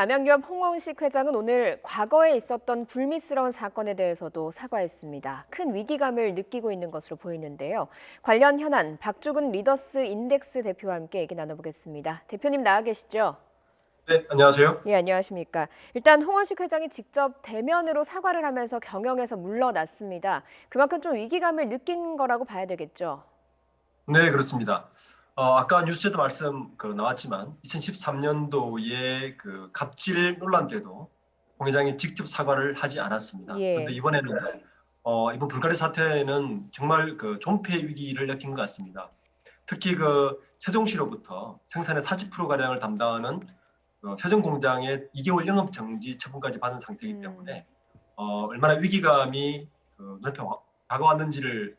남양유업 홍원식 회장은 오늘 과거에 있었던 불미스러운 사건에 대해서도 사과했습니다. 큰 위기감을 느끼고 있는 것으로 보이는데요. 관련 현안 박주근 리더스 인덱스 대표와 함께 얘기 나눠보겠습니다. 대표님 나와 계시죠? 네, 안녕하세요. 예, 안녕하십니까. 일단 홍원식 회장이 직접 대면으로 사과를 하면서 경영에서 물러났습니다. 그만큼 좀 위기감을 느낀 거라고 봐야 되겠죠? 네, 그렇습니다. 아까 뉴스에도 나왔지만 2013년도에 그 갑질 논란 때도 홍 회장이 직접 사과를 하지 않았습니다. 그런데 예. 이번에는 이번 불가리 사태는 정말 그 존폐 위기를 느낀 것 같습니다. 특히 그 세종시로부터 생산의 40% 가량을 담당하는 세종 공장의 2개월 영업 정지 처분까지 받은 상태이기 때문에 얼마나 위기감이 눈앞에 다가왔는지를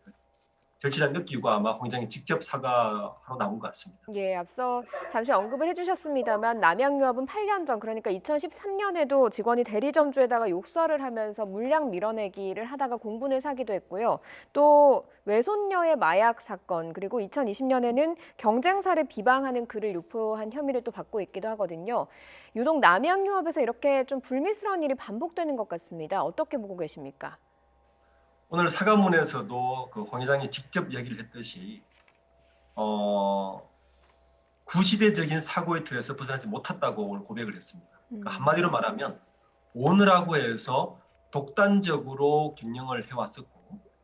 절실한 느끼고 아마 홍 회장이 직접 사과하러 나온 것 같습니다. 예, 앞서 잠시 언급을 해주셨습니다만 남양유업은 8년 전, 그러니까 2013년에도 직원이 대리점주에다가 욕설을 하면서 물량 밀어내기를 하다가 공분을 사기도 했고요. 또 외손녀의 마약 사건, 그리고 2020년에는 경쟁사를 비방하는 글을 유포한 혐의를 또 받고 있기도 하거든요. 유독 남양유업에서 이렇게 좀 불미스러운 일이 반복되는 것 같습니다. 어떻게 보고 계십니까? 오늘 사과문에서도 그 홍 회장이 직접 얘기를 했듯이 구시대적인 사고의 틀에서 벗어나지 못했다고 오늘 고백을 했습니다. 그러니까 한마디로 말하면 오너라고 해서 독단적으로 경영을 해왔었고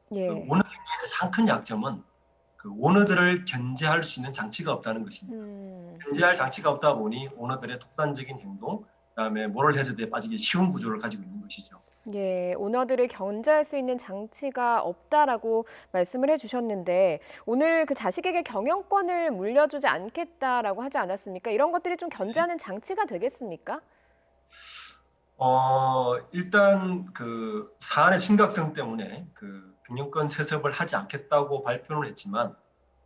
그 예. 오너 경영의 가장 큰 약점은 그 오너들을 견제할 수 있는 장치가 없다는 것입니다. 음. 견제할 장치가 없다 보니 오너들의 독단적인 행동, 그다음에 모럴 해저드에 빠지기 쉬운 구조를 가지고 있는 것이죠. 예, 오너들을 견제할 수 있는 장치가 없다라고 말씀을 해주셨는데 오늘 그 자식에게 경영권을 물려주지 않겠다라고 하지 않았습니까? 이런 것들이 좀 견제하는 장치가 되겠습니까? 일단 그 사안의 심각성 때문에 그 경영권 세습을 하지 않겠다고 발표를 했지만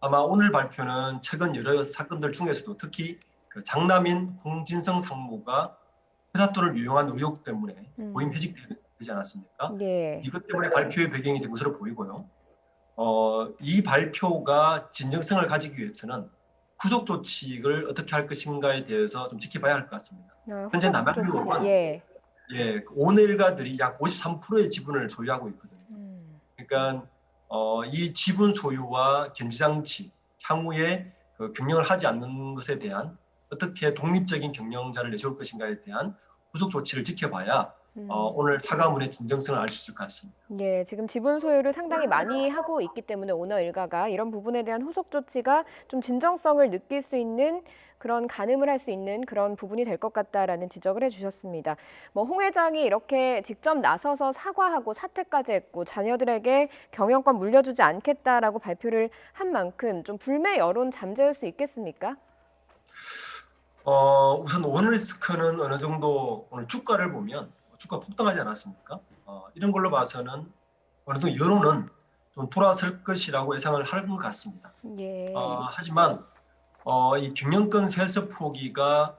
아마 오늘 발표는 최근 여러 사건들 중에서도 특히 그 장남인 홍진성 상무가 회사 돈을 유용한 의혹 때문에 고임 음. 해직되지 않았습니까? 예. 이것 때문에 발표의 배경이 된 것으로 보이고요. 이 발표가 진정성을 가지기 위해서는 후속 조치를 어떻게 할 것인가에 대해서 좀 지켜봐야 할 것 같습니다. 현재 후속 조치. 남양유업은 예. 그 오너 일가들이 약 53%의 지분을 소유하고 있거든요. 음. 그러니까 이 지분 소유와 견제 장치, 향후에 그 경영을 하지 않는 것에 대한 어떻게 독립적인 경영자를 내세울 것인가에 대한 후속 조치를 지켜봐야 음. 오늘 사과문의 진정성을 알 수 있을 것 같습니다. 예, 지금 지분 소유를 상당히 많이 하고 있기 때문에 오너 일가가 이런 부분에 대한 후속 조치가 좀 진정성을 느낄 수 있는 그런 가늠을 할 수 있는 그런 부분이 될 것 같다라는 지적을 해주셨습니다. 뭐 홍 회장이 이렇게 직접 나서서 사과하고 사퇴까지 했고 자녀들에게 경영권 물려주지 않겠다라고 발표를 한 만큼 좀 불매 여론 잠재울 수 있겠습니까? 우선 오너리스크는 어느 정도 오늘 주가를 보면 주가 폭등하지 않았습니까? 이런 걸로 봐서는 어느 정도 여론은 좀 돌아설 것이라고 예상을 하는 것 같습니다. 예. 하지만 이 경영권 세습 포기가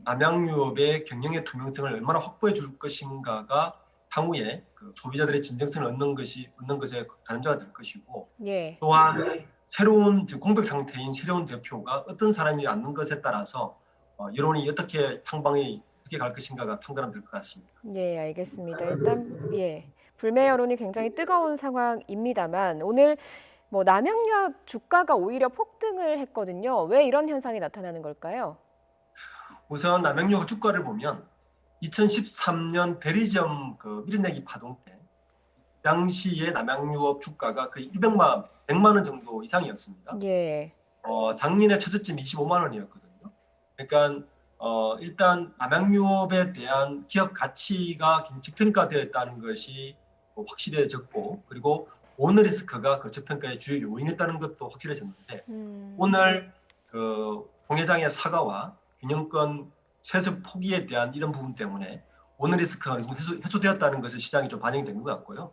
남양유업의 경영의 투명성을 얼마나 확보해 줄 것인가가 향후에 그 소비자들의 진정성을 얻는 것에 가늠자가 될 것이고 예. 또한 새로운 공백 상태인 새로운 대표가 어떤 사람이 앉는 것에 따라서 여론이 어떻게 향방이 어떻게 갈 것인가가 판단이 될 것 같습니다. 예, 알겠습니다. 일단 예. 불매 여론이 굉장히 뜨거운 상황입니다만 오늘 뭐 남양유업 주가가 오히려 폭등을 했거든요. 왜 이런 현상이 나타나는 걸까요? 우선 남양유업 주가를 보면 2013년 대리점 그 1인 내기 파동 때 당시에 남양유업 주가가 거의 100만 원 정도 이상이었습니다. 예. 작년에 최저점이 25만 원이었거든요. 그러니까 일단 남양유업에 대한 기업 가치가 저평가되었다는 것이 확실해졌고 그리고 오너리스크가 그 저평가의 주요 요인이었다는 것도 확실해졌는데 음. 오늘 그홍 회장의 사과와 균형권 세습 포기에 대한 이런 부분 때문에 오너리스크가 좀 해소되었다는 것을 시장이 좀 반영이 된 것 같고요.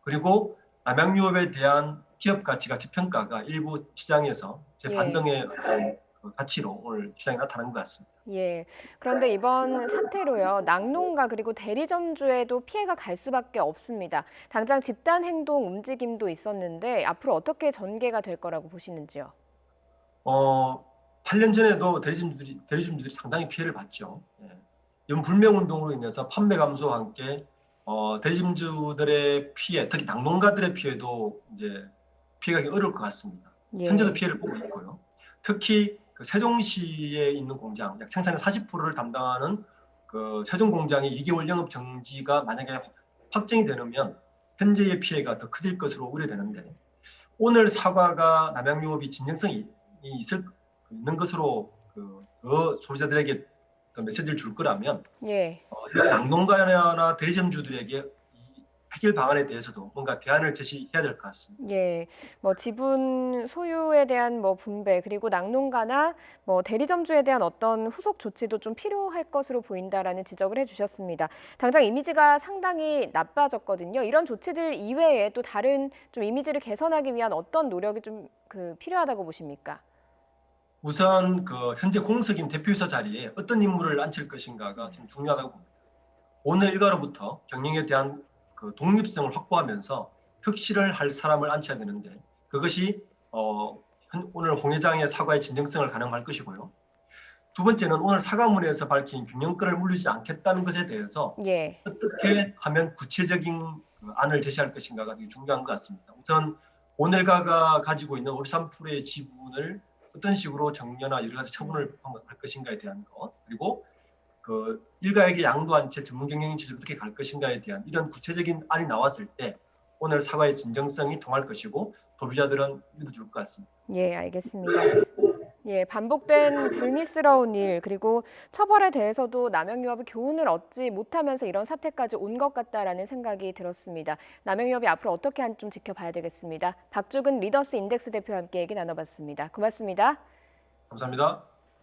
그리고 남양유업에 대한 기업 가치가 저평가가 일부 시장에서 예. 재반등의 어떤 그 가치로 오늘 시장에 나타난 것 같습니다. 예. 그런데 이번 사태로요. 낙농가 그리고 대리점주에도 피해가 갈 수밖에 없습니다. 당장 집단 행동 움직임도 있었는데 앞으로 어떻게 전개가 될 거라고 보시는지요? 8년 전에도 대리점주들이 상당히 피해를 봤죠. 예. 이번 불매운동으로 인해서 판매 감소와 함께 대리점주들의 피해, 특히 낙농가들의 피해도 이제 피해가기 어려울 것 같습니다. 현재도 예. 피해를 보고 있고요. 특히 그 세종시에 있는 공장, 약 생산의 40%를 담당하는 그 세종 공장의 2개월 영업 정지가 만약에 확정이 되면 현재의 피해가 더 커질 것으로 우려되는데, 오늘 사과가 남양유업이 진정성이 있는 것으로 더 소비자들에게 더 메시지를 줄 거라면 예. 낙농가나 대리점주들에게 이 해결 방안에 대해서도 뭔가 대안을 제시해야 될 것 같습니다. 예, 뭐 지분 소유에 대한 뭐 분배 그리고 낙농가나 뭐 대리점주에 대한 어떤 후속 조치도 좀 필요할 것으로 보인다라는 지적을 해주셨습니다. 당장 이미지가 상당히 나빠졌거든요. 이런 조치들 이외에 또 다른 좀 이미지를 개선하기 위한 어떤 노력이 좀 필요하다고 보십니까? 우선 그 현재 공석인 대표이사 자리에 어떤 인물을 앉힐 것인가가 좀 중요하다고 봅니다. 오늘 일가로부터 경영에 대한 그 독립성을 확보하면서 혁신을 할 사람을 앉혀야 되는데, 그것이 오늘 홍 회장의 사과의 진정성을 가늠할 것이고요. 두 번째는 오늘 사과문에서 밝힌 균형권을 물리지 않겠다는 것에 대해서 예. 어떻게 하면 구체적인 그 안을 제시할 것인가가 되게 중요한 것 같습니다. 우선 오늘가가 가지고 있는 53%의 지분을 어떤 식으로 정려나 여러 가지 처분을 할 것인가에 대한 것, 그리고 그 일가에게 양도한 채 전문 경영진을 어떻게 갈 것인가에 대한 이런 구체적인 안이 나왔을 때 오늘 사과의 진정성이 통할 것이고 소비자들은 믿어줄 것 같습니다. 예, 알겠습니다. 예, 반복된 불미스러운 일 그리고 처벌에 대해서도 남양유업이 교훈을 얻지 못하면서 이런 사태까지 온 것 같다라는 생각이 들었습니다. 남양유업이 앞으로 어떻게 하는지 좀 지켜봐야 되겠습니다. 박주근 리더스 인덱스 대표와 함께 얘기 나눠봤습니다. 고맙습니다. 감사합니다.